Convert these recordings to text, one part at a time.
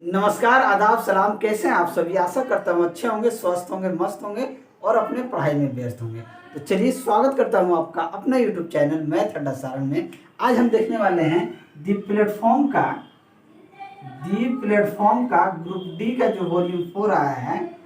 नमस्कार, आदाब, सलाम। कैसे हैं आप सभी? आशा करता हूँ अच्छे होंगे, स्वस्थ होंगे, मस्त होंगे और अपने पढ़ाई में व्यस्त होंगे। तो चलिए, स्वागत करता हूँ आपका अपना यूट्यूब चैनल मैथ अड्डा सारण में। आज हम देखने वाले हैं दी प्लेटफॉर्म का ग्रुप डी का जो वॉल्यूम 4 आया है,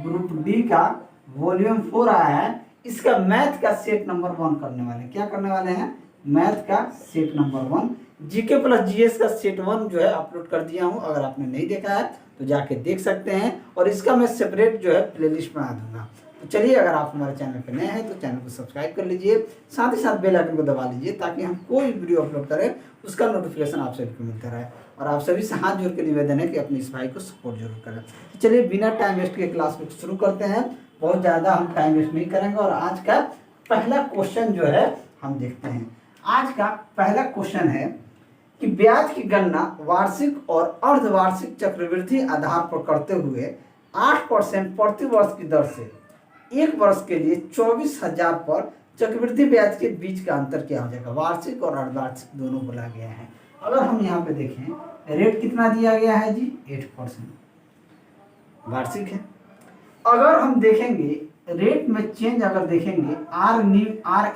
ग्रुप डी का वॉल्यूम 4 आया है। इसका मैथ का सेट नंबर 1 करने वाले हैं। क्या करने वाले हैं? मैथ का set number 1। GK plus GS का सेट 1 जो है अपलोड कर दिया हूँ। अगर आपने नहीं देखा है तो जाके देख सकते हैं, और इसका मैं सेपरेट जो है प्लेलिस्ट बना दूंगा। तो चलिए, अगर आप हमारे चैनल पर नए हैं तो चैनल को सब्सक्राइब कर लीजिए, साथ ही साथ बेल आइकन को दबा लीजिए, ताकि हम कोई वीडियो अपलोड करें उसका नोटिफिकेशन आप सभी को मिलता रहे। और आप सभी से हाथ जोड़ के निवेदन है कि अपने इस भाई को सपोर्ट जरूर करें। तो चलिए, बिना टाइम वेस्ट के क्लास को शुरू करते हैं। बहुत ज़्यादा हम टाइम वेस्ट नहीं करेंगे, और आज का पहला क्वेश्चन जो है हम देखते हैं। आज का पहला क्वेश्चन है कि ब्याज की गणना वार्षिक और अर्धवार्षिक चक्रवृद्धि आधार पर करते हुए 8% प्रति वर्ष की दर से एक वर्ष के लिए 24,000 पर चक्रवृद्धि ब्याज के बीच का अंतर क्या हो जाएगा? वार्षिक और अर्धवार्षिक दोनों बोला गया है। अगर हम यहाँ पे देखें, रेट कितना दिया गया है जी? 8% वार्षिक है। अगर हम देखेंगे रेट में चेंज, अगर देखेंगे आर एन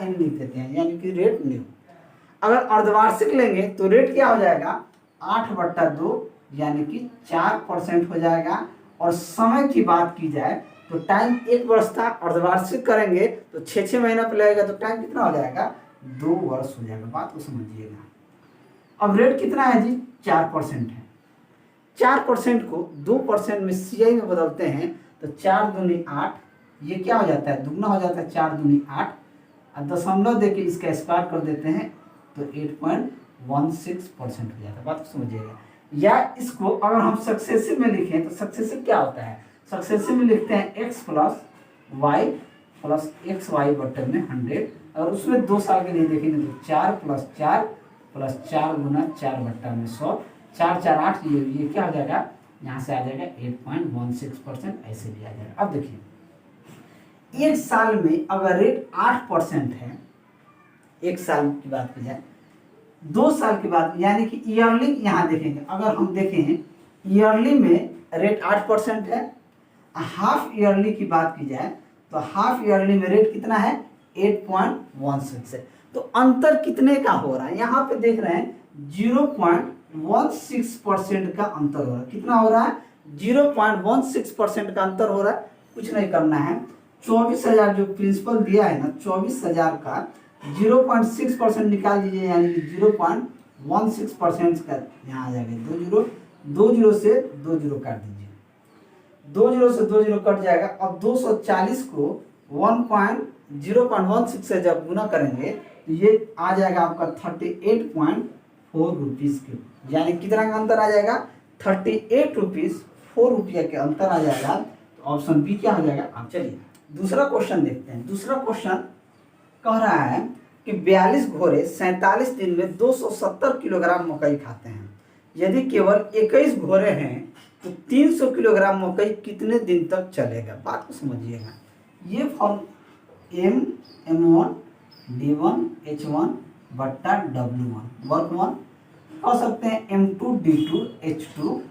लिख देते हैं, यानी कि रेट न्यू। अगर अर्धवार्षिक लेंगे तो रेट क्या हो जाएगा? 8/2 यानी कि 4% हो जाएगा। और समय की बात की जाए तो टाइम 1 वर्ष था, अर्धवार्षिक करेंगे तो 6 महीना पे लगेगा, तो टाइम कितना हो जाएगा? 2 वर्ष हो जाएगा। बात को समझिएगा। अब रेट कितना है जी? 4% है। 4% को 2% में सीआई में बदलते हैं तो 4 दूनी 8, ये क्या हो जाता है? दुगना हो जाता है। 4 दूनी 8, और दशमलव देके इसका स्क्वायर कर देते हैं तो 8.16% हो जाता है। बात को समझिएगा। या इसको अगर हम सक्सेसिव में लिखें तो सक्सेसिव क्या होता है? सक्सेसिव में लिखते हैं x plus y plus x y बटे में 100। और उसमें 2 साल के लिए देखेंगे तो 4 प्लस 4 प्लस 4 गुना 4 बट्टा में 100, 4 4 8, ये क्या हो जाएगा? यहाँ से आ जाएगा 8.16%, ऐसे भी आ जाएगा। अब देखिए, एक साल में अगर रेट 8% है, एक साल की बात की जाए, 2 साल की बात, यानी कि ईयरली यहाँ देखेंगे। अगर हम देखें ईयरली में रेट 8% है। हाफ ईयरली की बात की जाए तो हाफ ईयरली में रेट कितना है? 8.16 है। तो अंतर कितने का हो रहा है? यहाँ पे देख रहे हैं 0.16% का अंतर हो रहा है। कितना हो रहा है? 0.16% का अंतर हो रहा है। कुछ नहीं करना है, 24,000 जो प्रिंसिपल दिया है ना, 24,000 का 0.6% निकाल दीजिए, यानी कि 0.16% का यहाँ आ जाएगा 2 जीरो से 2 जीरो काट दीजिए, 2 जीरो से 2 जीरो कट जाएगा। अब 240 को 0.16 से जब गुना करेंगे तो ये आ जाएगा आपका 38.4 रुपीज़ के, यानी कितना का अंतर आ जाएगा? 38 रुपीज़ 4 रुपया के अंतर आ जाएगा। तो ऑप्शन बी क्या हो जाएगा? आप चलिए दूसरा क्वेश्चन देखते हैं। दूसरा क्वेश्चन कह रहा है कि 42 घोड़े 47 दिन में 270 किलोग्राम मकई खाते हैं। यदि केवल 21 घोड़े हैं तो 300 किलोग्राम मकई कितने दिन तक चलेगा? बात को समझिएगा। ये फॉर्म M1 D1 H1 बट्टा W1 वर्क 1 कह सकते हैं M2 D2 H2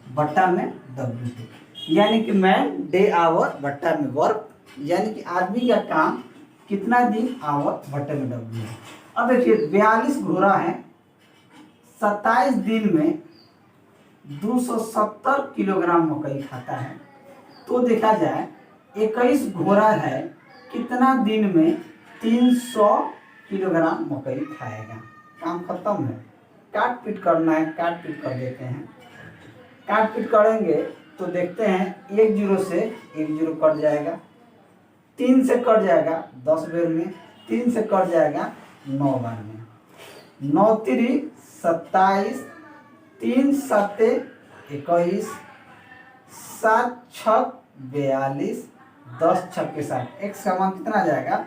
बट्टा में W2, यानी कि मैन डे आवर बट्टा में वर्क, यानी कि आदमी का काम कितना दिन आवर बट्टे में W है। अब देखिए, 42 घोड़ा है, 27 दिन में 270 किलोग्राम मकई खाता है। तो देखा जाए 21 घोड़ा है, कितना दिन में 300 किलोग्राम मकई खाएगा? काम खत्म है। काट पीट करना है, काट पीट कर देते हैं। काट पीट करेंगे तो देखते हैं 1 जीरो से 1 जीरो कट जाएगा, 3 से कट जाएगा 10 बेर में, 3 से कट जाएगा 9 बार में, 9 3 27, 3 7 21, 7 6 42, 10 6 60, x का मान कितना आ जाएगा?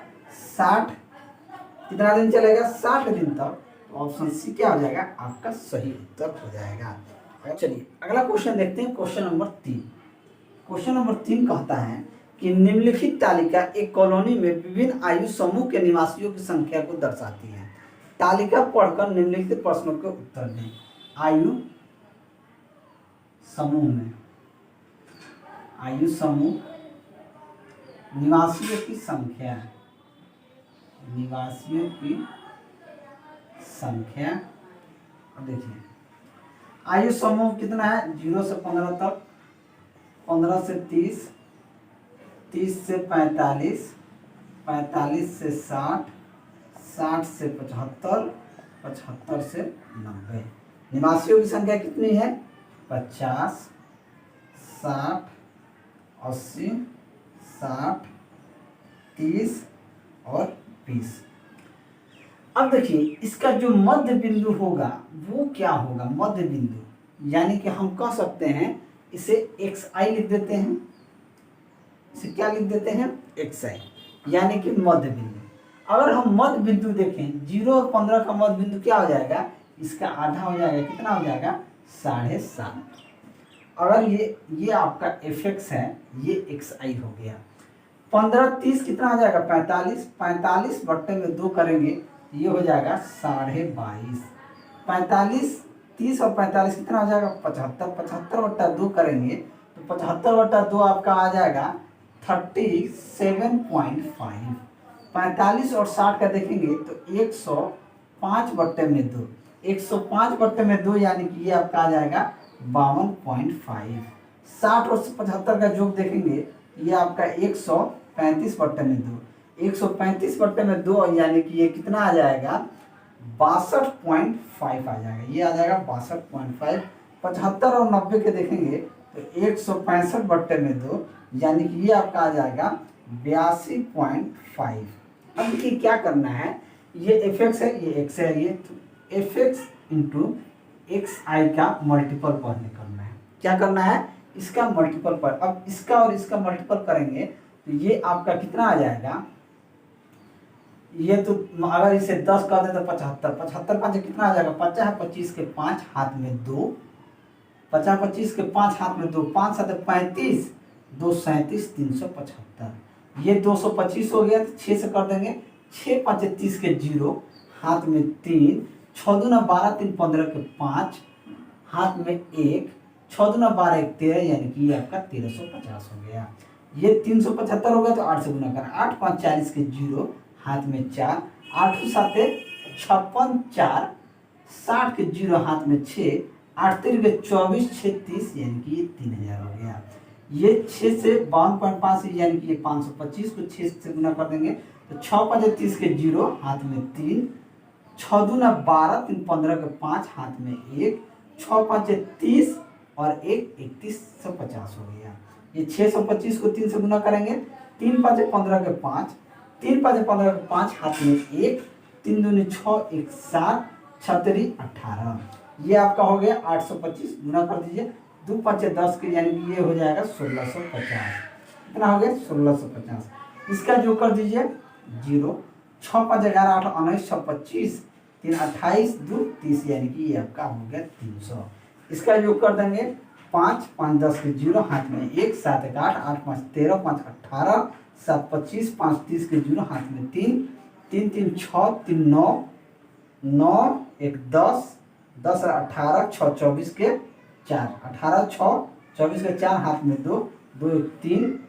60। कितना दिन चलेगा? 60 दिन तक। तो ऑप्शन सी क्या हो जाएगा? आपका सही उत्तर हो जाएगा। चलिए अगला क्वेश्चन देखते हैं। Question number 3। क्वेश्चन नंबर 3 कहता है कि निम्नलिखित तालिका एक कॉलोनी में विभिन्न आयु समूह के निवासियों की संख्या को दर्शाती है। तालिका पढ़कर निम्नलिखित प्रश्नों के उत्तर दें। आयु समूह में, आयु समूह निवासियों की संख्या, निवासियों की संख्या। अब देखिए आयु समूह कितना है, 0 से 15 तक, 15 से 30, 30 से 45, 45 से 60, 60 से 75, 75 से 90। निवासियों की संख्या कितनी है, 50, 60, 80, 60, 30 और 20। अब देखिए इसका जो मध्य बिंदु होगा वो क्या होगा, मध्य बिंदु, यानी कि हम कह सकते हैं इसे xi लिख देते हैं, इसे क्या लिख देते हैं, xi, यानी कि मध्य बिंदु। अगर हम मध्य बिंदु देखें 0 और 15 का मध्य बिंदु क्या हो जाएगा, इसका आधा हो जाएगा, कितना हो जाएगा, 7.5। अगर ये आपका fx है, ये xi हो गया। 15 30 कितना हो जाएगा, 45, 45 बट्टे में 2 करेंगे, ये हो जाएगा 22.5। 45 30 और 45 कितना हो जाएगा, 75, 75 बट्टा 2 करेंगे तो 75 बट्टा 2 आपका आ जाएगा 37.5। 45 और 60 का देखेंगे तो 105 बट्टे में 2, 105 बट्टे में 2 यानी कि ये आपका आ जाएगा 52.5। 60 और 75 का योग देखेंगे ये आपका 135 बट्टे में 2, 135 बट्टे में 2 यानी कि ये कितना आ जाएगा, 62.5 आ जाएगा, ये आ जाएगा 62.5। 75 और 90 के देखेंगे तो 165 बट्टे में 2 यानी कि ये आपका आ जाएगा 82.5। अब देखिए क्या करना है, ये fx है, ये x है, ये fx इंटू xi का मल्टीपल पर करना है। क्या करना है, इसका मल्टीपल पर। अब इसका और इसका मल्टीपल करेंगे तो ये आपका कितना आ जाएगा, ये तो अगर इसे 10 कर दे तो 75, 75 5 कितना आ जाएगा, 50, 25 के 5 हाथ में 2, 50 25 के 5 हाथ में 2, 5 7 35, 2 37, 375। ये 225 हो गया तो 6 से कर देंगे, 6 5 30 के 0 हाथ में 3, 6 दूना 12 3 15 के 5 हाथ में 1, 6 दूना 12 1 13 यानी कि ये आपका 1350 हो गया। ये 375 हो गया तो 8 से गुना कर, 8 5 40 के 0 हाथ में 4, 8 7 56 4, 60 के 0 हाथ में 6, 8 3 के 24 6 30 यानी कि ये 3000 हो गया। ये 6 से 52.5 यानी कि ये 525 को 6 से गुना कर देंगे तो 6 5 30 के 0 हाथ में 3, 6 दूना 12 3 15 के 5 हाथ में 1, 6 5 30 और 1 3150 हो गया। ये 625 को 3 से गुना करेंगे, 3 5 15 के 5, 3 5 15 के 5 हाथ में 1, 3 दूनी 6 1 7, 6 3 18। ये आपका हो गया 825, गुना कर दीजिए, 2 5 10 के यानी कि ये हो जाएगा 1650। कितना हो गया, 1650। इसका जो कर दीजिए 0, 6 5 11 8 19 6 25, 3 28 2 30 यानी कि ये आपका हो गया 300। इसका योग कर देंगे 5 5 10 के 0 हाथ में 1, 7 1 8, 8 5 13, 5 18, 7 25, 5 30 के 0 हाथ में 3, 3 3 6, 3 9, 9 1 10, 10 18, 6 24 के 4, 18 6 24 के 4 हाथ में 2, 2 1 3,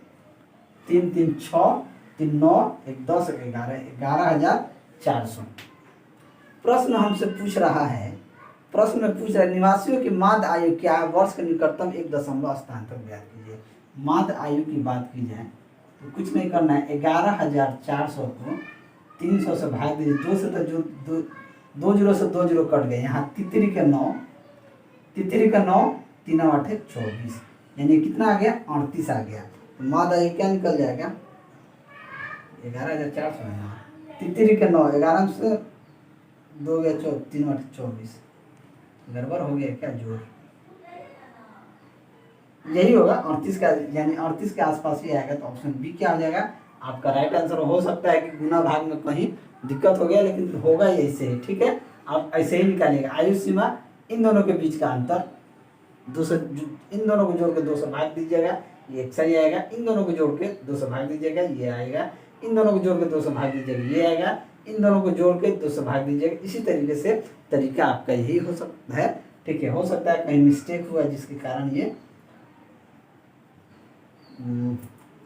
3 3 6, 3 9 1 10 11, 11,400। प्रश्न हमसे पूछ रहा है, प्रश्न में पूछ रहा है निवासियों की माध्य आयु क्या है, वर्ष के निकटतम 1 दशमलव स्थान तक ज्ञात कीजिए। माध्य आयु की बात की जाए तो कुछ नहीं करना है, 11,400 को 300 से भाग दीजिए, 2 से तो जो 2 जीरो से 2 जीरो कट गए, यहाँ तितरी के 9, तितरी का 9 3 8 24 यानी कितना आ गया, 38 आ गया। तो माध्य आयु क्या निकल जाएगा, 11,400 है ना, तितरी के 9, 11 से 2 गया 3 8 24, गड़बड़ हो गया क्या, जोड़ यही होगा 38 का, यानी 38 के आसपास ही आएगा। तो ऑप्शन बी क्या हो जाएगा आपका राइट आंसर। हो सकता है कि गुना भाग में कहीं दिक्कत हो गया, लेकिन होगा ही ऐसे ही, ठीक है। आप ऐसे ही निकालिएगा। आयु सीमा इन दोनों के बीच का अंतर 200, इन दोनों को जोड़ के 200 भाग दीजिएगा, ये एक सही आएगा। इन दोनों को जोड़ के 200 भाग दीजिएगा, ये आएगा। इन दोनों को जोड़ के 200 भाग दीजिएगा, ये आएगा। इन दोनों को जोड़ के 200 भाग दीजिएगा। इसी तरीके से तरीका आपका यही हो सकता है। ठीक है, हो सकता है कहीं मिस्टेक हुआ जिसके कारण ये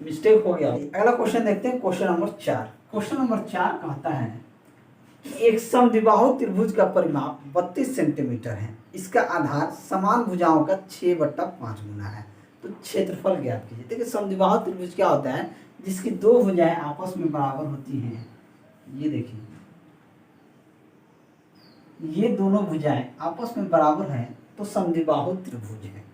मिस्टेक हो गया। अगला क्वेश्चन देखते हैं, क्वेश्चन नंबर 4। क्वेश्चन नंबर 4 कहता है कि एक समद्विबाहु त्रिभुज का परिमाप 32 सेंटीमीटर है, इसका आधार समान भुजाओं का 6/5 गुना है, तो क्षेत्रफल ज्ञात कीजिए। देखिए समद्विबाहु त्रिभुज क्या होता है, जिसकी दो भुजाएं आपस में बराबर होती हैं। ये देखिए, ये दोनों भुजाएं आपस में बराबर हैं तो समद्विबाहु त्रिभुज है,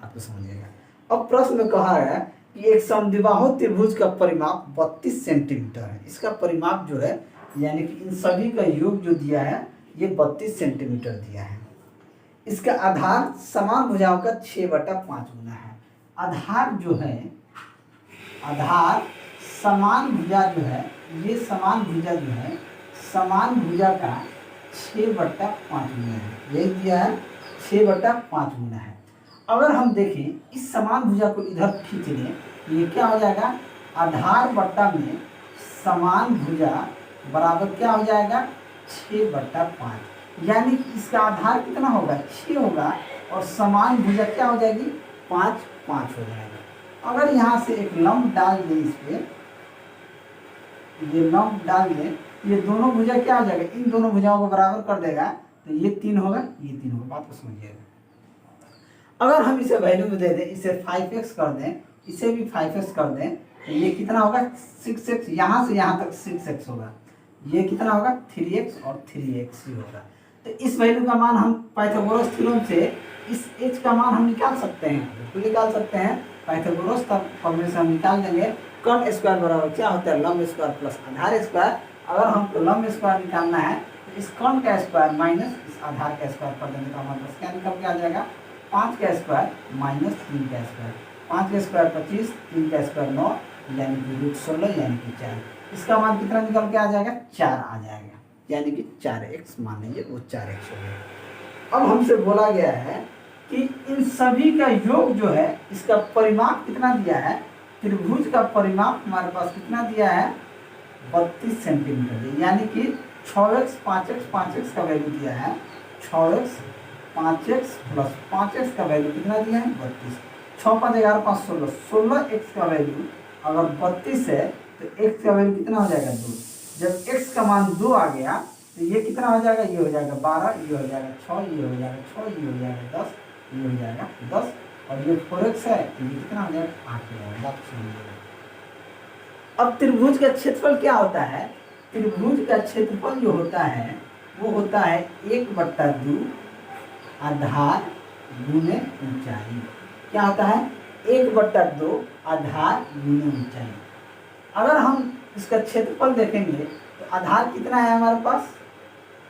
आपको समझिएगा। अब प्रश्न में कहा है कि एक समद्विबाहु त्रिभुज का परिमाप 32 सेंटीमीटर है, इसका परिमाप जो है यानी कि इन सभी का योग जो दिया है ये 32 सेंटीमीटर दिया है। इसका आधार समान भुजाओं का 6/5 गुना है। आधार जो है, आधार समान भुजा जो है, ये समान भुजा जो है, समान भुजा का 6/5 गुना है, यही दिया है 6/5 गुना है। अगर हम देखें इस समान भुजा को इधर खींच लें, ये क्या हो जाएगा, आधार बट्टा में समान भुजा बराबर क्या हो जाएगा 6/5, यानी कि इसका आधार कितना होगा 6 होगा और समान भुजा क्या हो जाएगी 5/5 हो जाएगा। अगर यहाँ से एक लंब डाल दें, इस पे ये लंब डाल दें, ये दोनों भुजा क्या हो जाएगा, इन दोनों भुजाओं को बराबर कर देगा, तो ये 3 होगा, ये 3 होगा। बात को समझिएगा। अगर हम इसे वैल्यू में दे दें, इसे 5x कर दें, इसे भी 5x कर दें, तो ये कितना होगा 6x, यहाँ से यहाँ तक 6x होगा, ये कितना होगा 3x और 3x ही होगा। तो इस वैल्यू का मान हम पाइथागोरस थ्योरम से इस h का मान हम निकाल सकते हैं, बिल्कुल निकाल सकते हैं। पाइथागोरस का फॉर्मूले से हम निकाल देंगे, कर्ण स्क्वायर बराबर क्या होता है लंब स्क्वायर प्लस आधार स्क्वायर। अगर हमको लंब स्क्वायर निकालना है तो इस कर्ण का स्क्वायर माइनस इस आधार का स्क्वायर कर देने का मतलब क्या निकल के आ जाएगा 5 का स्क्वायर माइनस 3 का स्क्वायर, 5 का स्क्वायर 25, 3 का स्क्वायर 9, यानी कि √16 यानी कि 4। इसका मान कितना निकल के आ जाएगा 4 आ जाएगा, यानी कि 4x मान लीजिए वो 4x हो गया। अब हमसे बोला गया है कि इन सभी का योग जो है इसका परिमाप कितना दिया है, त्रिभुज का परिमाप हमारे पास कितना दिया है 32 सेंटीमीटर, यानी कि 6x 5x 5x का वैल्यू दिया है, 6x 5x प्लस 5x का वैल्यू कितना दिया है 32, 6 5 11 5 16, 16x का वैल्यू अगर 32 है तो x का वैल्यू कितना हो जाएगा 2। जब x का मान 2 आ गया तो ये कितना हो जाएगा, ये हो जाएगा 12, ये हो जाएगा 6, ये हो जाएगा 6, ये हो जाएगा 10, ये हो जाएगा 10 और ये 4x है तो ये कितना हो जाएगा 8 हो जाएगा। बात समझिएगा। अब त्रिभुज का क्षेत्रफल क्या होता है, त्रिभुज का क्षेत्रफल जो होता है वो होता है 1/2 आधार गुने ऊंचाई। क्या होता है 1/2 आधार गुने ऊंचाई। अगर हम इसका क्षेत्रफल देखेंगे तो आधार कितना है हमारे पास,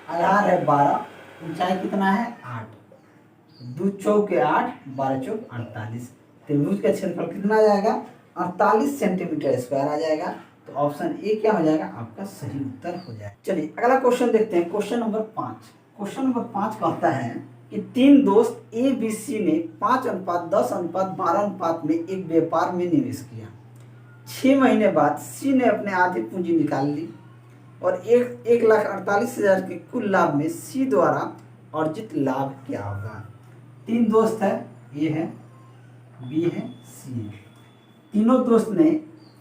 आधार है 12, ऊंचाई कितना है 8, 2 चौके 8, 12 चौक 48। त्रिभुज का क्षेत्रफल कितना आ जाएगा 48 सेंटीमीटर स्क्वायर आ जाएगा। तो ऑप्शन ए क्या हो जाएगा आपका सही उत्तर हो जाएगा। चलिए अगला क्वेश्चन देखते हैं, क्वेश्चन नंबर 5। क्वेश्चन नंबर 5 कहता है कि 3 दोस्त ए बी सी ने 5:10:12 में एक व्यापार में निवेश किया। 6 महीने बाद सी ने अपने आधी पूंजी निकाल ली और 1,48,000 के कुल लाभ में सी द्वारा अर्जित लाभ क्या होगा। 3 दोस्त है, ए है, बी है, सी है। तीनों दोस्त ने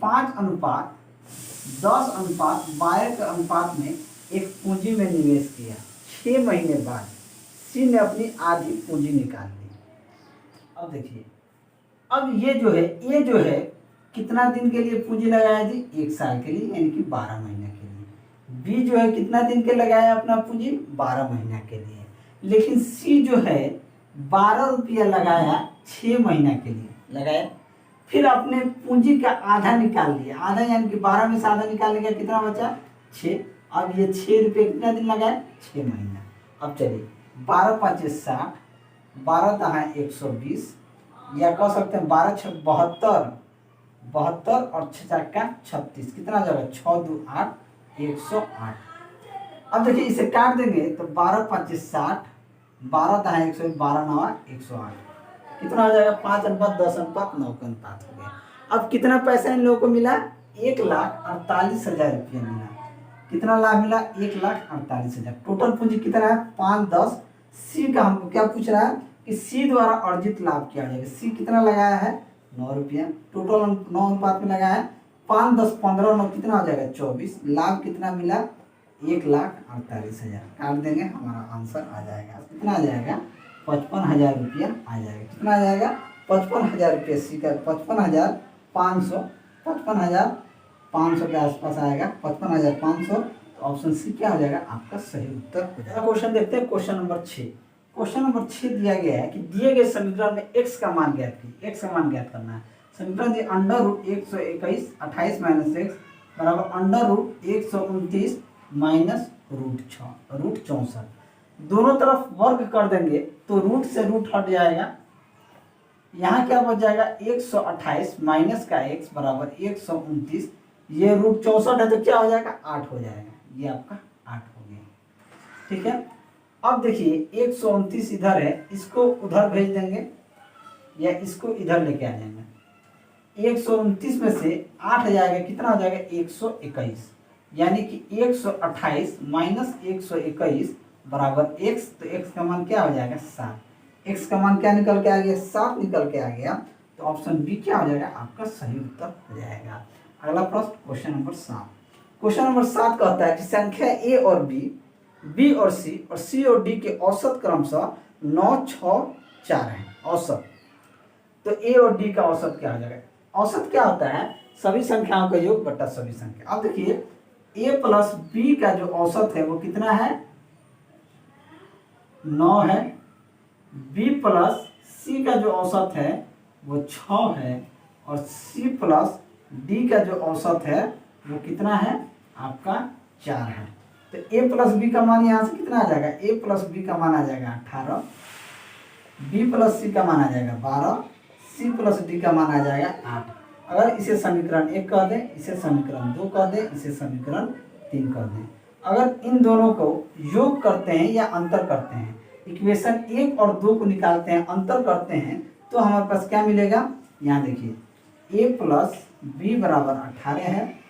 5:10:12 के अनुपात में एक पूंजी में निवेश किया। 6 महीने बाद सी ने अपनी आधी पूंजी निकाल ली। अब देखिए, अब ये जो है कितना दिन के लिए पूंजी लगाया थी 1 साल के लिए, यानी कि 12 महीने के लिए। बी जो है कितना दिन के लगाया अपना पूंजी 12 महीने के लिए। लेकिन सी जो है 12 रुपया लगाया 6 महीने के लिए लगाया, फिर अपने पूंजी का आधा निकाल लिया, आधा यानी कि 12 में से आधा निकालने का कितना बचा 6। अब ये 6 रुपये कितना दिन लगाए 6 महीना। अब चलिए 12 5 60, 12 दहा 120, या कह सकते हैं 12 6 72 और 6 का 36, कितना हो जाएगा 6 2 8 108। अब देखिए इसे काट देंगे तो 12 5 60, 12 दहा 120, 12 9 108, कितना हो जाएगा 5:10:9 का अनुपात हो गया। अब कितना पैसा इन लोगों को मिला 1,48,000 रुपया मिला। कितना लाभ मिला 1,48,000। टोटल पूंजी कितना है 5 10 सी का हमको क्या पूछ रहा है कि सी द्वारा अर्जित लाभ क्या हो जाएगा। सी कितना लगाया है 9 रुपया, टोटल 9 अनुपात में लगाया है, 5 10 15 9 कितना हो जाएगा 24, लाभ कितना मिला 1,48,000, काट देंगे हमारा आंसर आ जाएगा कितना आ जाएगा 55,000 रुपया आ जाएगा। कितना आ जाएगा 55,000 रुपया, सी का 55,500, 55,500 के आसपास आएगा 55,500। तो ऑप्शन सी क्या हो जाएगा आपका सही उत्तर हो जाएगा। क्वेश्चन देखते हैं क्वेश्चन नंबर 6। क्वेश्चन नंबर 6 दिया गया है कि दिए गए समीकरण में x का मान ज्ञात कीजिए। x का मान ज्ञात करना है। समीकरण दिए √121 28 माइनस x बराबर √129 माइनस √64। दोनों तरफ वर्ग कर देंगे तो रूट से रूट हट जाएगा। यहाँ क्या बच जाएगा 128 माइनस का x बराबर 129, ये √64 है तो क्या हो जाएगा 8 हो जाएगा। ये आपका 8 हो गया। ठीक है, अब देखिए 129 इधर है, इसको उधर भेज देंगे या इसको इधर लेके आ जाएंगे। 129 में से 8 जाएगा कितना हो जाएगा 121, यानी कि 128 माइनस 121 बराबर x। तो x का मान क्या हो जाएगा 7। x का मान क्या निकल के आ गया 7 निकल के आ गया। तो ऑप्शन बी क्या हो जाएगा आपका सही उत्तर हो जाएगा। अगला प्रश्न क्वेश्चन नंबर 7। क्वेश्चन नंबर 7 कहता है कि संख्या a और b और c और d के औसत क्रमशः 9 6 4 है औसत। तो a और d का औसत क्या हो जाएगा। औसत क्या होता है सभी संख्याओं का योग बटा सभी संख्या। अब देखिए a प्लस b का जो औसत है वो कितना है 9 है, b प्लस c का जो औसत है वो 6 है, और c प्लस d का जो औसत है वो कितना है आपका 4 है। तो a प्लस बी का मान यहाँ से कितना आ जाएगा a प्लस बी का मान आ जाएगा 18, b प्लस सी का मान आ जाएगा 12, c प्लस d का मान आ जाएगा 8। अगर इसे समीकरण 1 कह दें, इसे समीकरण 2 कह दें, इसे समीकरण 3 कह दें। अगर इन दोनों को योग करते हैं या अंतर करते हैं, इक्वेशन 1 और 2 को निकालते हैं अंतर करते हैं, तो हमारे पास क्या मिलेगा। यहाँ देखिए a प्लस बी बराबर 18 है,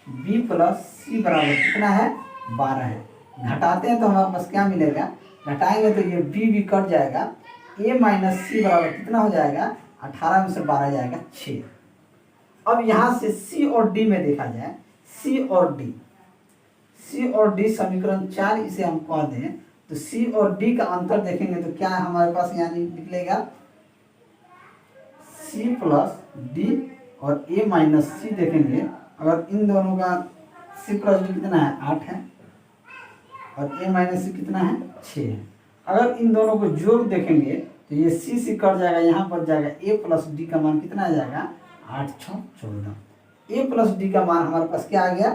b प्लस सी बराबर कितना है 12 है। घटाते हैं तो हमारे पास क्या मिलेगा, घटाएंगे तो ये b कट जाएगा, a माइनस सी बराबर कितना हो जाएगा 18 में से 12 जाएगा 6। अब यहाँ से c और d में देखा जाए, c और d समीकरण 4 इसे हम कह दें, तो c और d का अंतर देखेंगे तो क्या हमारे पास यहाँ निकलेगा c प्लस d, और a माइनस सी देखेंगे, अगर इन दोनों का c प्लस डी कितना है 8 है, और a माइनस सी कितना है 6 है। अगर इन दोनों को जोड़ देखेंगे तो ये c कट जाएगा, यहाँ पर जाएगा a प्लस डी का मान कितना आ जाएगा 8 6 14। a प्लस डी का मान हमारे पास क्या आ गया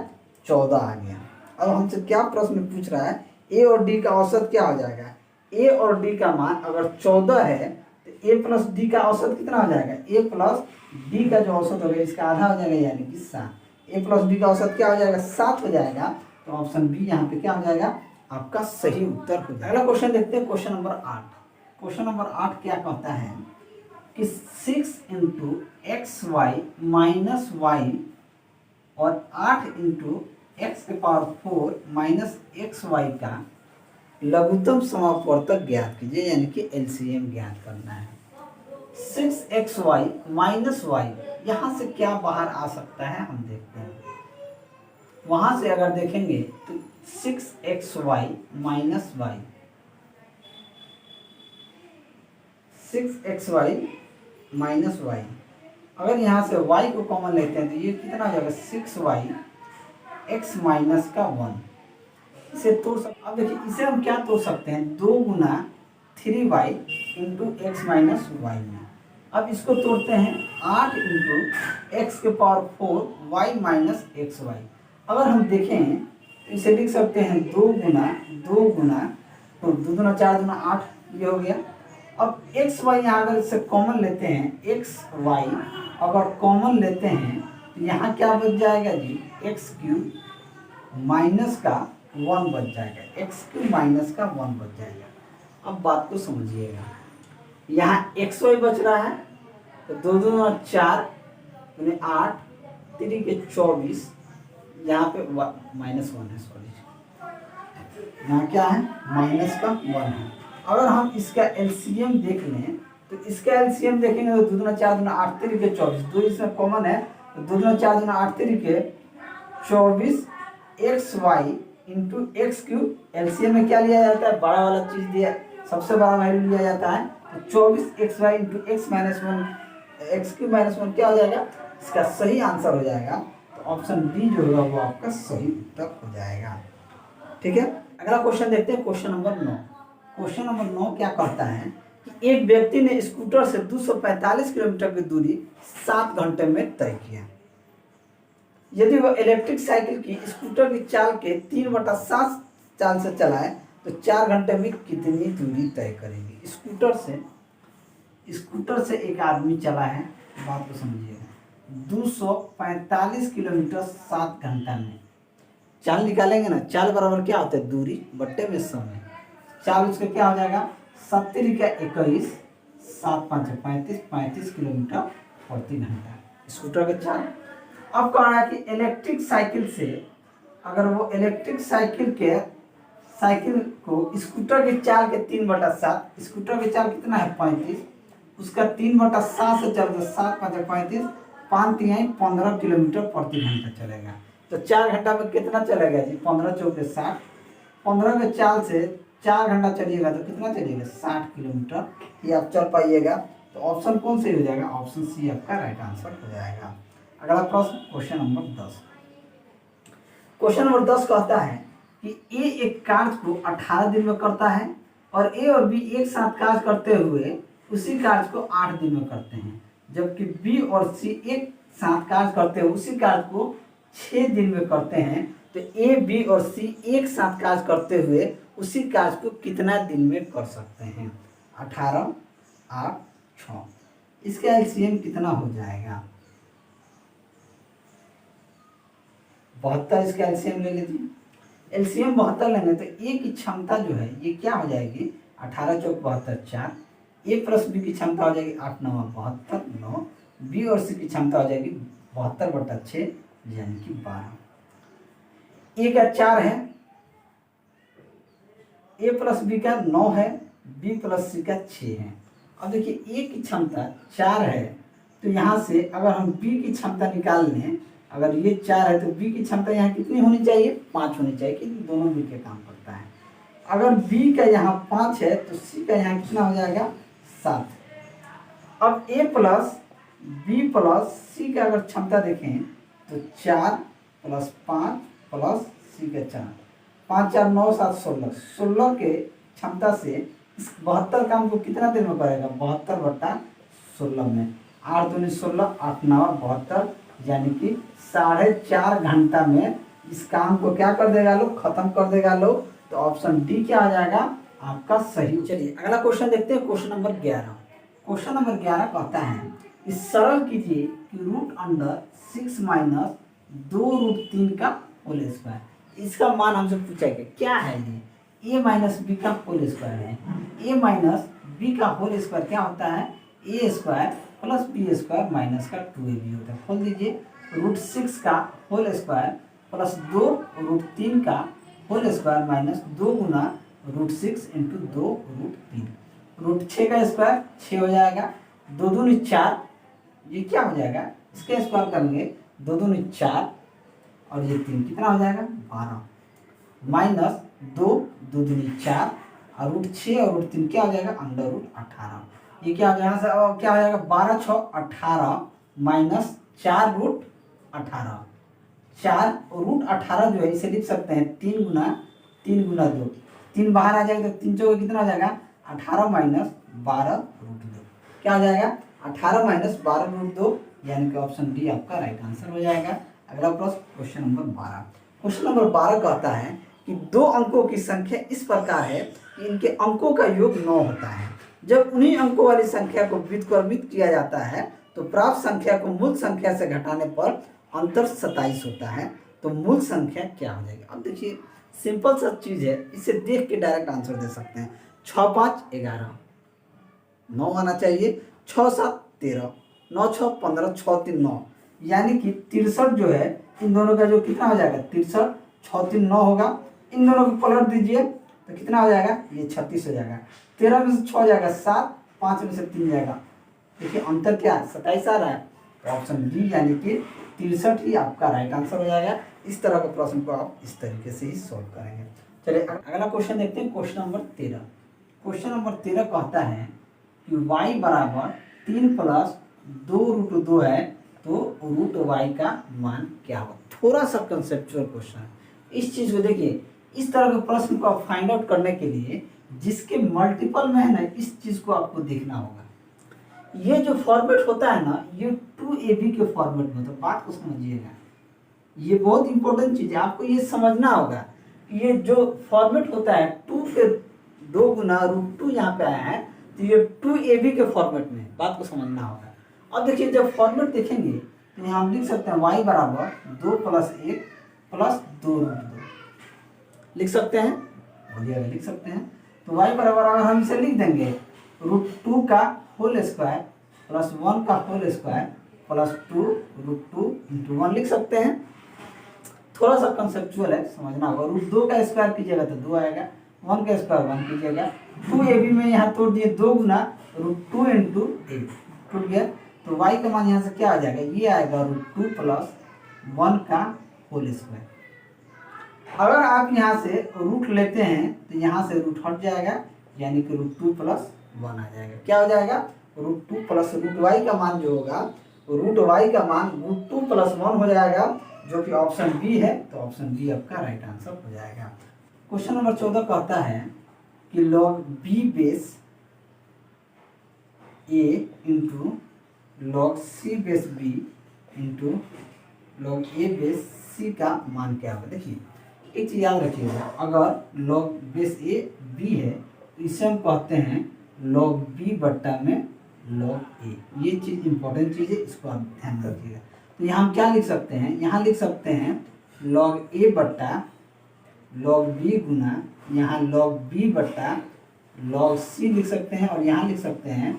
14 आ गया। अब हमसे क्या प्रश्न पूछ रहा है a और d का औसत क्या हो जाएगा। a और d का मान अगर 14 है तो a प्लस डी का औसत कितना हो जाएगा, a प्लस डी का जो औसत होगा इसका आधा हो जाएगा यानी कि 7। a प्लस डी का औसत क्या हो जाएगा 7 हो जाएगा। तो ऑप्शन बी यहाँ पे क्या हो जाएगा आपका सही उत्तर हो जाएगा। अगला क्वेश्चन देखते हैं क्वेश्चन नंबर 8। क्वेश्चन नंबर 8 क्या कहता है कि 6 into x y minus y और 8 इंटू एक्स के पावर 4 माइनस एक्स वाई का लघुत्तम समापवर्तक ज्ञात कीजिए, यानी कि एलसीएम ज्ञात करना है। 6xy माइनस वाई, यहाँ से क्या बाहर आ सकता है हम देखते हैं। वहाँ से अगर देखेंगे तो 6xy minus Y, 6xy minus Y, अगर यहाँ से y को कॉमन लेते हैं तो ये कितना हो जाएगा 6y x माइनस का 1। इसे तोड़ सकते, अब देखिए इसे हम क्या तोड़ सकते हैं 2 गुना 3y into x minus y में। अब इसको तोड़ते हैं 8 इंटू एक्स के power 4 y minus x y. अगर हम देखें तो इसे लिख सकते हैं 2 गुना तो 2 दूना 4 दूना 8 ये हो गया। अब एक्स वाई यहाँ अगर इससे कॉमन लेते हैं, एक्स वाई अगर कॉमन लेते हैं तो यहाँ क्या बच जाएगा जी एक्स क्यूब माइनस का 1 बच जाएगा, एक्स क्यूब माइनस का 1 बच जाएगा। अब बात को समझिएगा, यहाँ एक्स वाई बच रहा है तो 2 दूना 4 यानी 8 3 के 24, यहाँ पे -1 है, सॉरी यहाँ क्या है -1 है। अगर हम इसका एलसीएम देख लें तो इसका एलसीएम देखेंगे तो 2 दूना 4 दूना 8 तरीके 24, 2 इसमें कॉमन है तो 2 दूना 4 दूना 8 तरीके 24 x y into x cube. LCM में क्या लिया जाता है, बड़ा वाला चीज दिया, सबसे बड़ा वैल्यू लिया जाता है। तो 24 x y into x minus 1 x cube minus 1 क्या हो जाएगा, इसका सही आंसर हो जाएगा। तो ऑप्शन डी जो होगा वो आपका सही उत्तर हो जाएगा। ठीक है, अगला क्वेश्चन देखते हैं, क्वेश्चन नंबर 9। क्वेश्चन नंबर 9 क्या कहता है कि एक व्यक्ति ने स्कूटर से 245 किलोमीटर की दूरी 7 घंटे में तय किया। यदि वह इलेक्ट्रिक साइकिल की स्कूटर की चाल के 3/7 चाल से चलाए तो 4 घंटे में कितनी दूरी तय करेगी। स्कूटर से एक आदमी चला है, बात को समझिएगा, 245 किलोमीटर 7 घंटा में। चाल निकालेंगे ना, चाल बराबर क्या होता है, दूरी बट्टे में समय। चाल उसका क्या हो जाएगा, 70 का 21, 7 5 35, 35 किलोमीटर प्रति घंटा स्कूटर का चाल। अब कह रहा है कि इलेक्ट्रिक साइकिल से, अगर वो इलेक्ट्रिक साइकिल को स्कूटर की चाल के 3/7, स्कूटर की चाल कितना है 35, उसका 3/7 से चल 7 5 35, 5 3 15 किलोमीटर प्रति घंटा चलेगा। तो 4 घंटा में कितना चलेगा जी, 15 चौके 60, 15 के चाल से 4 घंटा चलिएगा तो कितना चलिएगा 60 किलोमीटर, ये आप चल पाइएगा। तो ऑप्शन कौन से हो जाएगा, ऑप्शन सी आपका राइट आंसर हो जाएगा। अगला प्रश्न, क्वेश्चन नंबर 10। क्वेश्चन नंबर 10 कहता है कि ए एक कार्य को 18 दिन में करता है और ए और बी एक साथ कार्य करते हुए उसी कार्य को 8 दिन में करते हैं, जबकि बी और सी एक साथ कार्य करते हुए उसी कार्य को 6 दिन में करते हैं। तो ए बी और सी एक साथ कार्य करते हुए उसी कार्य को कितना दिन में कर सकते हैं, 18 8 6। इसका एलसीएम कितना हो जाएगा, 72। इसका एलसीएम ले लीजिए, एलसीएम 72 लेंगे तो ए की क्षमता जो है ये क्या हो जाएगी, 18 चौक 72 4, ए प्लस बी की क्षमता हो जाएगी 8 9 72 9, बी और सी की क्षमता हो जाएगी 72/6 यानी कि 12। ए का 4 है, ए प्लस बी का 9 है, बी प्लस सी का 6 है। अब देखिए ए की क्षमता 4 है तो यहाँ से अगर हम बी की क्षमता निकाल लें, अगर ये 4 है तो बी की क्षमता यहाँ कितनी होनी चाहिए, 5 होनी चाहिए, क्योंकि दोनों मिल के काम करता है। अगर बी का यहाँ 5 है तो सी का यहाँ कितना हो जाएगा 7। अब ए प्लस बी प्लस सी का अगर क्षमता देखें तो 4 + 5 + सी का 4, 5 4 9 7 16, 16 के क्षमता से इस 72 काम को कितना दिन में करेगा, 72/16 में, 8 दूनी 16 8 9 72, यानी कि 4.5 घंटा में इस काम को क्या कर देगा लोग, खत्म कर देगा लोग। तो ऑप्शन डी क्या आ जाएगा आपका सही। चलिए अगला क्वेश्चन देखते हैं, क्वेश्चन नंबर 11। क्वेश्चन नंबर 11 कहता है कि सरल कीजिए कि √6 - 2√3 का होल स्क्वायर। इसका मान हमसे पूछा गया क्या है, ये a - b का होल स्क्वायर है। a - b का होल स्क्वायर क्या होता है, a² + b² माइनस का 2ab होता है। खोल दीजिए, √6 का होल स्क्वायर प्लस 2√3 का होल स्क्वायर माइनस 2 गुना √6 इंटू 2√3। √6 का स्क्वायर 6 हो जाएगा, 2 दूनी 4, ये क्या हो जाएगा, इसके स्क्वायर करेंगे 2 दूनी 4 और ये 3 कितना हो जाएगा 12, माइनस 2 2 दूनी 4 और √6 और √3 क्या हो जाएगा √18। ये क्या हो जाएगा, क्या हो जाएगा 12 6 18 माइनस 4√18, 4√18 जो है इसे लिख सकते हैं 3 गुना 2, 3 बाहर आ जाएगा तो 3 चौके कितना हो जाएगा 18 माइनस 12√2, क्या हो जाएगा 18 माइनस 12√2, यानी कि ऑप्शन डी आपका राइट आंसर हो जाएगा। अगला प्रश्न, क्वेश्चन नंबर 12। क्वेश्चन नंबर 12 कहता है कि 2 अंकों की संख्या इस प्रकार है कि इनके अंकों का योग 9 होता है। जब उन्हीं अंकों वाली संख्या को व्युत्क्रमित किया जाता है तो प्राप्त संख्या को मूल संख्या से घटाने पर अंतर 27 होता है। तो मूल संख्या क्या हो जाएगी। अब देखिए सिंपल सा चीज़ है, इसे देख के डायरेक्ट आंसर दे सकते हैं। 6 5 11, 9 आना चाहिए, 6 7 13, 9 6 15, 6 3 9, यानी कि 63 जो है इन दोनों का जो कितना हो जाएगा 63, 6 3 9 होगा। इन दोनों को पलट दीजिए तो कितना हो जाएगा, ये 36 हो जाएगा। 13 में से 6 जाएगा 7, 5 में से 3 जाएगा। देखिए अंतर क्या है, 27 आ रहा है। तो ऑप्शन डी यानी कि 63 ही आपका राइट आंसर हो जाएगा। इस तरह के प्रश्न को आप इस तरीके से ही सॉल्व करेंगे। चलिए अगला क्वेश्चन देखते हैं, क्वेश्चन नंबर 13। क्वेश्चन नंबर 13 कहता है कि y बराबर 3 प्लस 2√2 है, तो रूट वाई का मान क्या होगा। थोड़ा सा कंसेप्चुअल क्वेश्चन है। इस चीज को देखिए, इस तरह के प्रश्न को आप फाइंड आउट करने के लिए जिसके मल्टीपल में है ना, इस चीज को आपको देखना होगा। ये जो फॉर्मेट होता है ना, ये 2AB के फॉर्मेट में होता है। बात को समझिएगा, ये बहुत इंपॉर्टेंट चीज है, आपको ये समझना होगा। ये जो फॉर्मेट होता है 2 पे 2 गुना √2 यहाँ पे आया है, तो ये 2AB के फॉर्मेट में, बात को समझना होगा। अब देखिए जब फॉर्मेट देखेंगे तो यहाँ हम लिख सकते हैं y बराबर 2 + 1 + 2√2 लिख सकते हैं, बोलिएगा लिख सकते हैं। तो y बराबर अगर हम इसे लिख देंगे √2 का होल स्क्वायर प्लस 1 का होल स्क्वायर प्लस 2√2 × 1 लिख सकते हैं। थोड़ा सा कंसेप्चुअल है, समझना होगा। √2 का स्क्वायर कीजिएगा तो 2 आएगा, 1 का स्क्वायर 1 कीजिएगा। 2AB में यहाँ तोड़ दिए 2 गुना √2 × 8 टूट गया। तो y का मान यहाँ से क्या आ जाएगा, ये आएगा √2 + 1 का होल स्क्वायर। अगर आप यहाँ से रूट लेते हैं तो यहाँ से रूट हट जाएगा, यानी कि √2 + 1 आ जाएगा। क्या हो जाएगा, √2 + √y का मान जो होगा, √y का मान √2 + 1 हो जाएगा, जो कि ऑप्शन बी है। तो ऑप्शन बी आपका राइट आंसर हो जाएगा। क्वेश्चन नंबर 14 कहता है कि log b base a into log c base b into log a base c का मान क्या होगा। देखिए एक चीज याद रखिएगा, अगर log बेस a b है तो इसे हम कहते हैं log b बट्टा में log a। ये चीज इंपॉर्टेंट चीज है, इसको आप ध्यान रखिएगा। तो यहाँ हम क्या लिख सकते हैं, यहाँ लिख सकते हैं log a बट्टा log b गुना यहाँ log b बट्टा log c लिख सकते हैं, और यहाँ लिख सकते हैं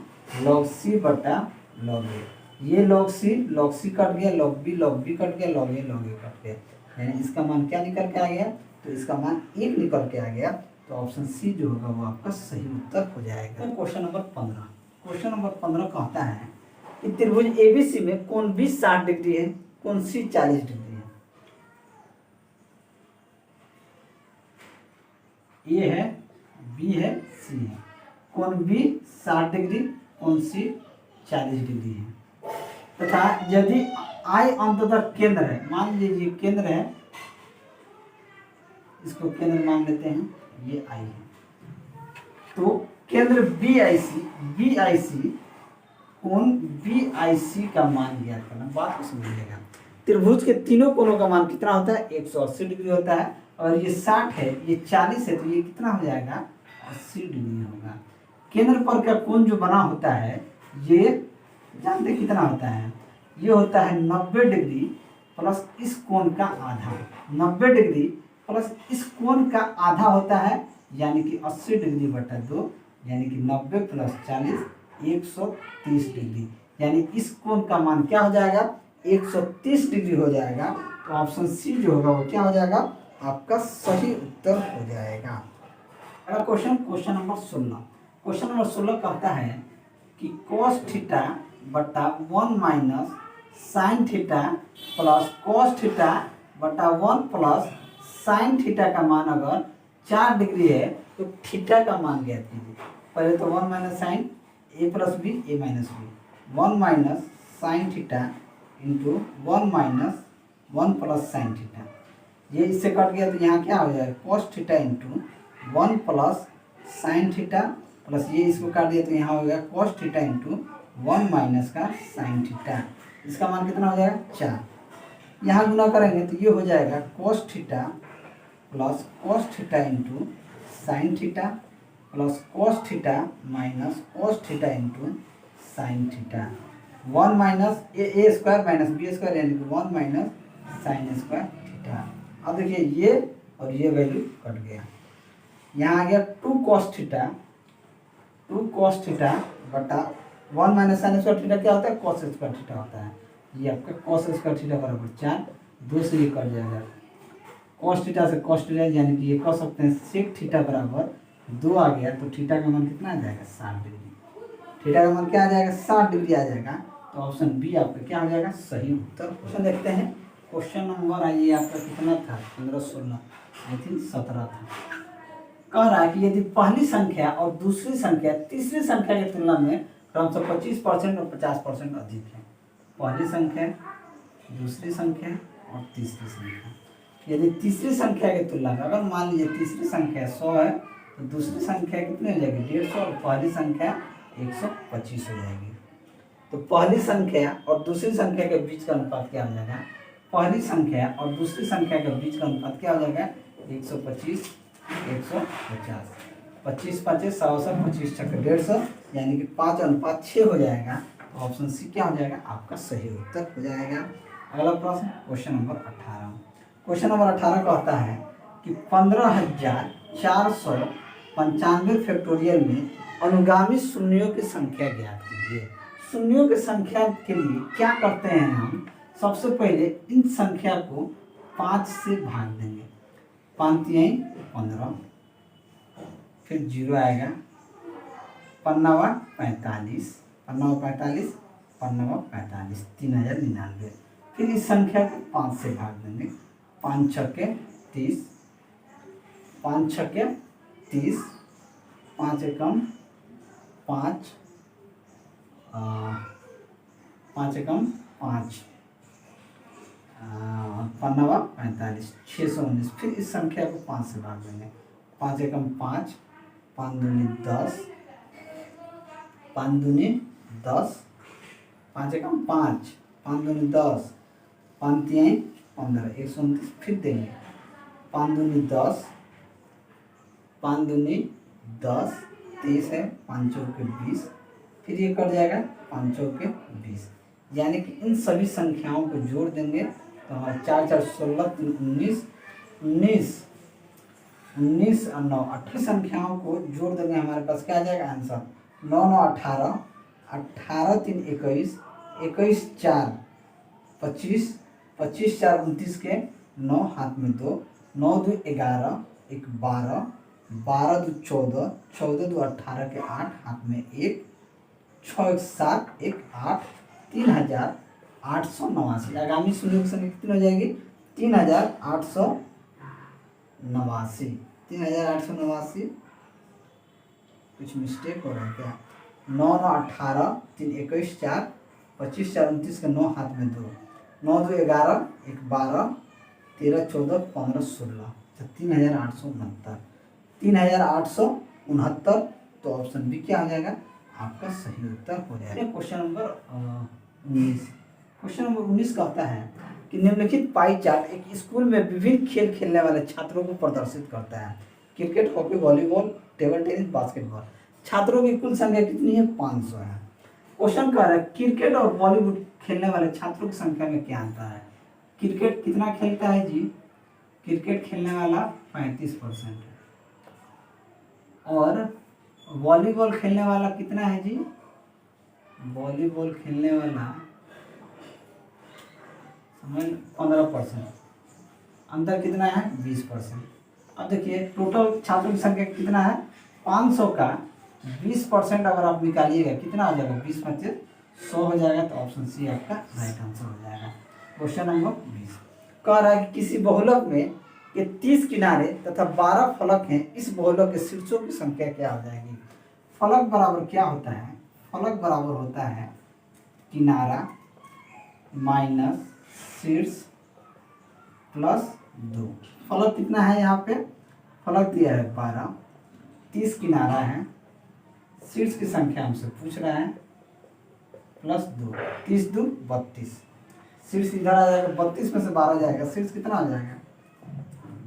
log c बट्टा log a। ये log c कट गया, log b कट गया, log a कट गया, यानी इसका मान क्या निकल के आ गया, तो इसका मान 1 निकल के आ गया। तो ऑप्शन सी जो होगा वो आपका सही उत्तर हो जाएगा। Question number 15। क्वेश्चन नंबर 15 कहता है कि त्रिभुज ABC में कोण B 60 डिग्री है, कोण C 40 डिग्री है। ए है, बी है, सी है। कोण B 60 डिग्री, कोण C 40 डिग्री है, तथा यदि I अंततः केंद्र है, मान लीजिए केंद्र है, इसको केंद्र मान लेते हैं, ये I है, तो केंद्र BIC कोण BIC का मान ज्ञात करना। बात को समझिएगा, त्रिभुज के तीनों कोणों का मान कितना होता है, 180 डिग्री होता है, और ये 60 है, ये 40 है, तो ये कितना हो जाएगा, 80 डिग्री होगा। केंद्र पर का कोण जो बना होता है, ये जानते कितना होता है, ये होता है 90 डिग्री प्लस इस कोण का आधा। 90 डिग्री प्लस इस कोण का आधा होता है, यानी कि 80 डिग्री बटा 2, यानी कि 90 + 40 130 डिग्री, यानी इस कोण का मान क्या हो जाएगा, 130 डिग्री हो जाएगा। तो ऑप्शन सी जो होगा वो क्या हो जाएगा, आपका सही उत्तर हो जाएगा। अगला क्वेश्चन नंबर 16। क्वेश्चन नंबर 16 कहता है कि cos थीटा बटा 1 - sin theta plus cos theta बटा 1 प्लस sin थीटा का मान अगर 4 डिग्री है तो थीटा का मान ज्ञात कीजिए। पहले तो 1 - sin a + b a - b, 1 - sin theta into 1 plus sin theta, ये इससे कट गया तो यहाँ क्या हो जाएगा, cos theta into 1 plus sin theta plus ये इसको काट दिया तो यहाँ हो गया cos थीटा इंटू 1 माइनस का sin थीटा। इसका मान कितना हो जाएगा, 4। यहाँ गुना करेंगे तो ये हो जाएगा cos theta plus cos theta into sin theta plus cos theta minus cos theta into sin theta. 1 minus a square minus b square, यानी कि 1 माइनस sin स्क्वायर थीटा। अब देखिए ये और ये वैल्यू कट गया, यहाँ आ गया 2 cos थीटा बटा 1 माइनस sin स्क्वायर थीटा क्या होता है, cos स्क्वायर थीटा होता है। ये आपका cos स्क्वायर थीटा बराबर 4, 2 से ये कट जाएगा, cos थीटा से cos थीटा, यानी कि ये कह सकते हैं sec थीटा बराबर 2 आ गया तो थीटा का मान कितना आ जाएगा 60 डिग्री। थीटा का मान क्या आ जाएगा 60 डिग्री आ जाएगा। तो ऑप्शन बी आपका क्या हो जाएगा सही उत्तर। क्वेश्चन देखते हैं। क्वेश्चन नंबर आइए आपका कितना था 15 16 आई थिंक 17 था। कह रहा है कि यदि पहली संख्या और दूसरी संख्या तीसरी संख्या की तुलना में क्रमशः 25% और 50% अधिक है। पहली संख्या, दूसरी संख्या और तीसरी संख्या, यदि तीसरी संख्या की तुलना में अगर मान लीजिए तीसरी संख्या 100 है तो दूसरी संख्या कितनी हो जाएगी 150 और पहली संख्या 125 हो जाएगी। तो पहली संख्या और दूसरी संख्या के बीच का अनुपात क्या हो जाएगा, पहली संख्या और दूसरी संख्या के बीच का अनुपात क्या हो जाएगा 125 150। 25 5 100 25 छक्के 150 यानी कि 5:6 हो जाएगा। तो ऑप्शन सी क्या हो जाएगा आपका सही उत्तर हो जाएगा। अगला प्रश्न क्वेश्चन नंबर 18। क्वेश्चन नंबर 18 कहता है कि 15,495 फैक्टोरियल में अनुगामी शून्यों की संख्या ज्ञात कीजिए। शून्यों की संख्या के लिए क्या करते हैं हम, सबसे पहले इन संख्या को 5 से भाग देंगे। 5 3 15, फिर 0 आएगा, पन्नावा 45, पन्नावा 45, पन्नावा 45, 3099। फिर इस संख्या को 5 से भाग देंगे। 5 छक्के 30, 5 छक्के 30, 5 एकम 5, 5 एकम 5, पन्नावा 45, 619। फिर इस संख्या को 5 से भाग देंगे। 5 एकम 5, 5 दूनी 10, 5 दूनी 10, 5 एकम 5, 5 दूनी 10, 5 3 15, 129। फिर देंगे 5 दूनी 10, 5 दूनी 10, 30 है, 5 चौके 20। फिर ये कट जाएगा 5 चौके 20, यानी कि इन सभी संख्याओं को जोड़ देंगे तो हमारे 4 4 16 19 19 19 और 9 18 संख्याओं को जोड़ देंगे। हमारे पास क्या आ जाएगा आंसर 9 9 18, 18 3 21, 21 4 25, 25 4 29 के 9 हाथ में 2, 9 2 11, 1 12, 12 2 14, 14 2 18 के 8 हाथ में 1, 6 1 7, 1 8, 3889। आगामी शून्य की संख्या कितनी हो जाएगी 3889, 3889। कुछ मिस्टेक हो रहा है क्या, 9 9 18, 3 21 4, 25 4 29 के 9 हाथ में 2, 9 2 11, 1 12, 13 14 15 16, 3869, 3869। तो ऑप्शन बी क्या हो जाएगा आपका सही उत्तर हो जाएगा। Question number 19। क्वेश्चन नंबर 19 कहता है कि निम्नलिखित पाई चार्ट एक स्कूल में विभिन्न खेल खेलने वाले छात्रों को प्रदर्शित करता है। Cricket, hockey, volleyball, table tennis, basketball. छात्रों की कुल संख्या कितनी है 500 है। क्वेश्चन कह रहा है क्रिकेट और वॉलीबॉल खेलने वाले छात्रों की संख्या में क्या अंतर है। क्रिकेट कितना खेलता है जी, क्रिकेट खेलने वाला 35% है और वॉलीबॉल खेलने वाला कितना है जी, वॉलीबॉल खेलने वाला समझ 15%, अंतर कितना है 20%। अब देखिए टोटल छात्रों की संख्या कितना है 500 का 20% अगर आप निकालिएगा कितना हो जाएगा 20 में 100 हो जाएगा। तो ऑप्शन सी आपका राइट आंसर हो जाएगा। क्वेश्चन नंबर 20 कह रहा है कि किसी बहुलक में के 30 किनारे तथा 12 फलक हैं, इस बहुलक के शीर्षों की संख्या क्या हो जाएगी। फलक बराबर क्या होता है, फलक बराबर होता है किनारा माइनस शीर्ष प्लस 2। फलक कितना है यहाँ पे, फलक दिया है 12, 30 किनारा है, शीर्ष की संख्या हमसे पूछ रहा है प्लस 2, 30 2 32। शीर्ष इधर आ जाएगा 32 में से 12 जाएगा, शीर्ष कितना आ जाएगा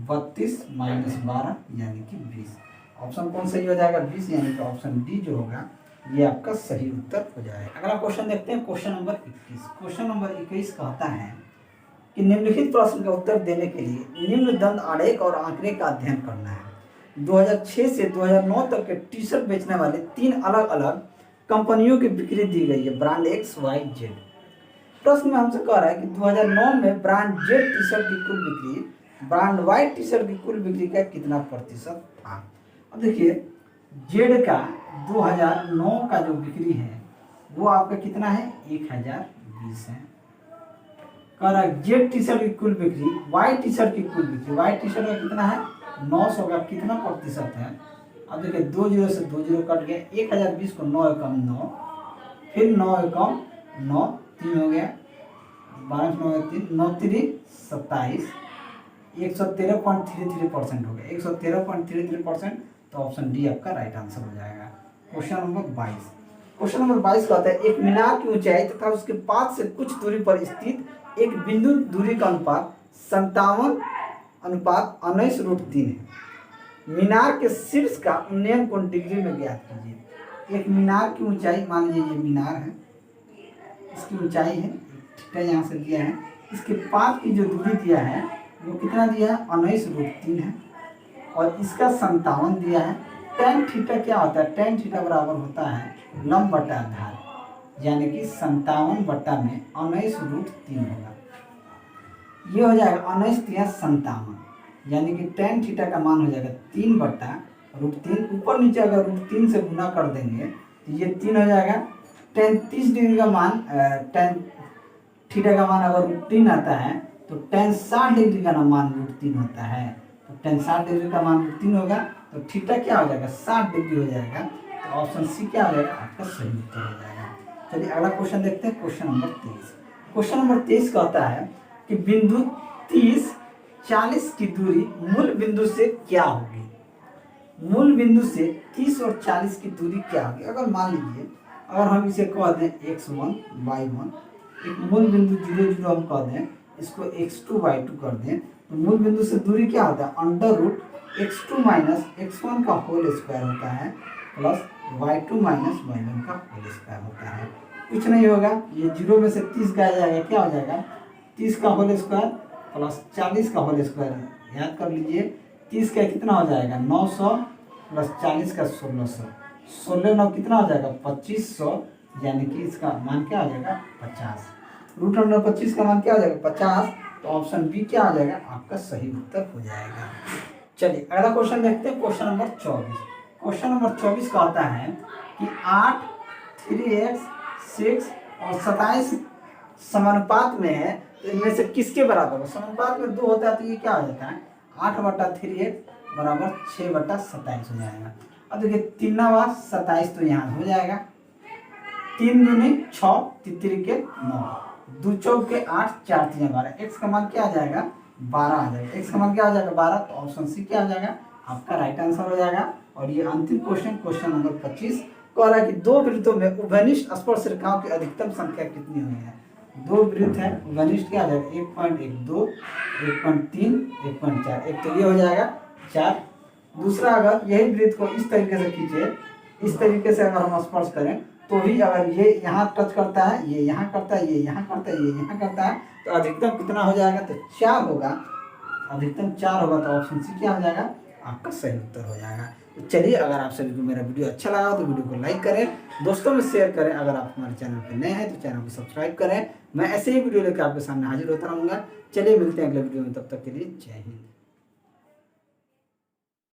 32 माइनस 12 यानी कि 20। ऑप्शन कौन सही हो जाएगा 20, यानी कि ऑप्शन डी जो होगा ये आपका सही उत्तर हो जाएगा। अगला क्वेश्चन देखते हैं क्वेश्चन नंबर 21। क्वेश्चन नंबर 21 कहता है कि निम्नलिखित प्रश्न का उत्तर देने के लिए निम्न दंड आरेख और आंकड़े का अध्ययन करना है। 2006 से 2009 तक के टी शर्ट बेचने वाले 3 अलग अलग कंपनियों की बिक्री दी गई है, ब्रांड एक्स वाई जेड। प्रश्न में हमसे कह रहा है कि 2009 में ब्रांड जेड टी शर्ट की कुल बिक्री ब्रांड वाई टी शर्ट की कुल बिक्री का कितना प्रतिशत था। अब देखिए जेड का 2009 का जो बिक्री है वो आपका कितना है 1020 है। कह रहा है जेड टी शर्ट की कुल बिक्री वाई टी शर्ट की कुल बिक्री, वाई टी शर्ट का कितना है 900 का कितना प्रतिशत है। अब देखिए 2 जीरो से 2 जीरो कट गया, 1020 को 9 एकम 9, फिर 9 एकम 9, 3 हो गया, 12 9 3 9 3 27, 113.33% हो गया, 113.33%। तो ऑप्शन डी आपका राइट आंसर हो जाएगा। क्वेश्चन नंबर 22, क्वेश्चन नंबर 22 कहता है एक मीनार की ऊंचाई तथा उसके पास से कुछ दूरी पर स्थित एक बिंदु दूरी का अनुपात 57/19√3 है। मीनार के शीर्ष का उन्नयन कोण डिग्री में ज्ञात कीजिए। एक मीनार की ऊंचाई, मान लीजिए ये मीनार है, इसकी ऊंचाई है थीटा यहाँ से दिया है, इसके पास की जो दूरी दिया है वो कितना दिया है 19√3 है, और इसका 57 दिया है। tan थीटा क्या होता है, tan थीटा बराबर होता है लंब बटा आधार, यानी कि 57 बटा में 19√3 होगा। ये हो जाएगा 19×3 यानी कि tan थीटा का मान हो जाएगा 3/√3। ऊपर नीचे अगर √3 से गुना कर देंगे तो ये 3 हो जाएगा। tan 30 डिग्री का मान tan थीटा का मान अगर √3 आता है तो tan 60 डिग्री का मान √3 होता है। तो tan 60 डिग्री का मान √3 होगा तो थीटा क्या हो जाएगा 60 डिग्री हो जाएगा। तो ऑप्शन सी क्या हो जाएगा आपका सही उत्तर हो जाएगा। चलिए अगला क्वेश्चन देखते हैं, क्वेश्चन नंबर 23। क्वेश्चन नंबर 23 कहता है कि बिंदु 30-40 की दूरी मूल बिंदु से क्या होगी। मूल बिंदु से 30 और 40 की दूरी क्या होगी। अगर मान लीजिए अगर हम इसे कह दें x1 y1, एक मूल बिंदु 0 0 हम कह दें, इसको x2 y2 कर दें, तो मूल बिंदु से दूरी क्या होता है √x2 - x1 का होल स्क्वायर होता है प्लस y2 - y1 का होल स्क्वायर होता है। कुछ नहीं होगा, ये 0 में से 30 गया जाएगा, क्या हो जाएगा 30 का होल स्क्वायर प्लस 40 का होल स्क्वायर। याद कर लीजिए 30 का कितना हो जाएगा 900 प्लस 40 का 1600, 16 9 कितना हो जाएगा 2500, यानी कि इसका मान क्या हो जाएगा 50। √25 का मान क्या हो जाएगा 50। तो ऑप्शन बी क्या हो जाएगा आपका सही उत्तर हो जाएगा। चलिए अगला क्वेश्चन देखते हैं, क्वेश्चन नंबर 24। क्वेश्चन नंबर 24 कहता है कि 8, 3x, 6 और 27 समानुपात में है, तो इनमें से किसके बराबर है। समानुपात में 2 होता है तो ये क्या हो जाता है 8/3x बराबर 6/27 हो जाएगा। अब देखिए 3 × 27 तो यहाँ हो जाएगा, 3 दूनी 6, 3 के 9, 2 चौके 8, 4 3 12, x का मान क्या आ जाएगा 12 आ जाएगा। x का मान क्या आ जाएगा 12। तो ऑप्शन सी क्या आ जाएगा आपका राइट आंसर हो जाएगा। और ये अंतिम क्वेश्चन, क्वेश्चन नंबर 25 कह रहा है कि दो वृत्तों में उभयनिष्ठ स्पर्श रेखाओं की अधिकतम संख्या कितनी हुई है। 2 वृत्त है, उभयनिष्ठ क्या आ जाएगा 1.12, 1.3, 1.4। एक तो ये हो जाएगा 4। दूसरा अगर यही वृत्त को इस तरीके से खींचे, इस तरीके से अगर हम स्पर्श करें तो भी अगर ये यहाँ टच करता है, ये यहाँ करता है, ये यहाँ करता है, ये यहाँ करता है, तो अधिकतम कितना हो जाएगा तो 4 होगा। अधिकतम 4 होगा तो ऑप्शन सी क्या हो जाएगा आपका सही उत्तर हो जाएगा। तो चलिए अगर आप सभी को मेरा वीडियो अच्छा लगा तो वीडियो को लाइक करें, दोस्तों में शेयर करें। अगर आप हमारे चैनल पर नए हैं तो चैनल को सब्सक्राइब करें। मैं ऐसे ही वीडियो लेकर आपके सामने हाजिर होता रहूँगा। चलिए मिलते हैं अगले वीडियो में, तब तक के लिए जय हिंद।